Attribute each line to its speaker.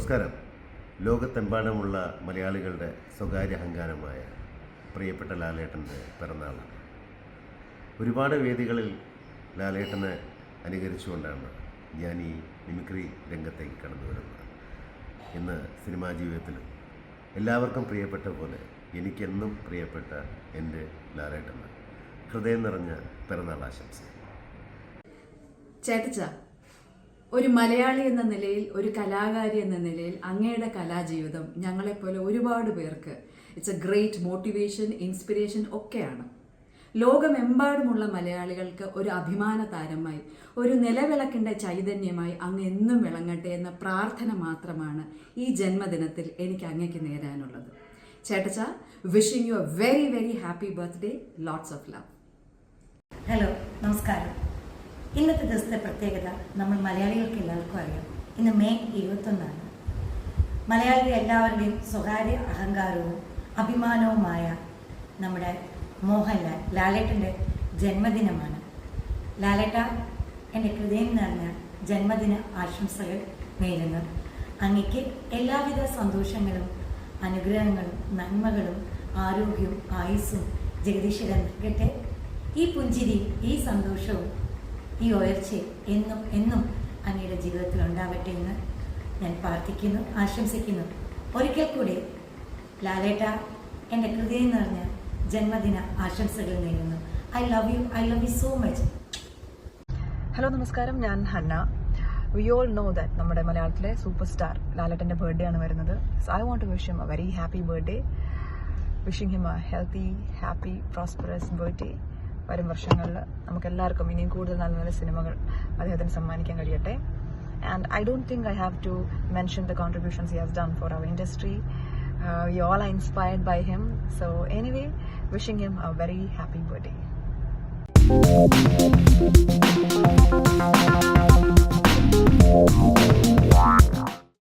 Speaker 1: നമസ്കാരം. ലോകത്തെമ്പാടുമുള്ള മലയാളികളുടെ സ്വകാര്യ അഹങ്കാരമായ പ്രിയപ്പെട്ട ലാലേട്ടൻ്റെ പിറന്നാളാണ്. ഒരുപാട് വേദികളിൽ ലാലേട്ടനെ അനുകരിച്ചുകൊണ്ടാണ് ഞാൻ ഈ മിമിക്രി രംഗത്തേക്ക് കടന്നു വരുന്നത്. ഇന്ന് സിനിമാ ജീവിതത്തിലും എല്ലാവർക്കും പ്രിയപ്പെട്ട പോലെ എനിക്കെന്നും പ്രിയപ്പെട്ട എൻ്റെ ലാലേട്ടന് ഹൃദയം നിറഞ്ഞ പിറന്നാൾ ആശംസ.
Speaker 2: ചേട്ടച്ച, ഒരു മലയാളി എന്ന നിലയിൽ, ഒരു കലാകാരി എന്ന നിലയിൽ അങ്ങയുടെ കലാജീവിതം ഞങ്ങളെപ്പോലെ ഒരുപാട് പേർക്ക് it's A great motivation, inspiration ഒക്കെയാണ്. ലോകമെമ്പാടുമുള്ള മലയാളികൾക്ക് ഒരു അഭിമാന താരമായി, ഒരു നിലവിളക്കിൻ്റെ ചൈതന്യമായി അങ്ങ് എന്നും വിളങ്ങട്ടെ എന്ന പ്രാർത്ഥന മാത്രമാണ് ഈ ജന്മദിനത്തിൽ എനിക്ക് അങ്ങയ്ക്ക് നേരാനുള്ളത്. ചേട്ടച്ച, wishing you a very very happy birthday. Lots of love.
Speaker 3: Hello, നമസ്കാരം. ഇന്നത്തെ ദിവസത്തെ പ്രത്യേകത നമ്മൾ മലയാളികൾക്ക് എല്ലാവർക്കും അറിയാം. ഇന്ന് മെയ് 21. മലയാളികൾ എല്ലാവരുടെയും സ്വകാര്യ അഹങ്കാരവും അഭിമാനവുമായ നമ്മുടെ മോഹൻലാൽ ലാലേട്ടൻ്റെ ജന്മദിനമാണ്. ലാലേട്ട, എൻ്റെ ഹൃദയം നിറഞ്ഞ ജന്മദിന ആശംസകൾ നേരുന്നു. അങ്ങയ്ക്ക് എല്ലാവിധ സന്തോഷങ്ങളും അനുഗ്രഹങ്ങളും നന്മകളും ആരോഗ്യവും ആയുസ്സും ജഗദീശ്വരൻ നൽകട്ടെ. ഈ പുഞ്ചിരിയും ഈ സന്തോഷവും ഈ ഉയർച്ചയും എന്നും എന്നും അങ്ങയുടെ ജീവിതത്തിൽ ഉണ്ടാവട്ടെ എന്ന് ഞാൻ പ്രാർത്ഥിക്കുന്നു, ആശംസിക്കുന്നു. ഒരിക്കൽ കൂടി ലാലേട്ട, എൻ്റെ ഹൃദയം നിറഞ്ഞ ജന്മദിന ആശംസകൾ നേരുന്നു. I love you so much.
Speaker 4: Hello, നമസ്കാരം. ഞാൻ Hanna. We all know that നമ്മുടെ മലയാളത്തിലെ സൂപ്പർ സ്റ്റാർ ലാലേട്ടൻ്റെ ബർത്ത്ഡേ ആണ് വരുന്നത്. So I want to wish him a very happy birthday. Wishing him a healthy, happy, prosperous birthday. വരും വർഷങ്ങളിൽ നമുക്കെല്ലാവർക്കും ഇനിയും കൂടുതൽ നല്ല നല്ല സിനിമകൾ അദ്ദേഹത്തിന് സമ്മാനിക്കാൻ കഴിയട്ടെ. And I don't think I have to mention the contributions he has done for our industry. We all are inspired by him. So anyway, wishing him a very happy birthday.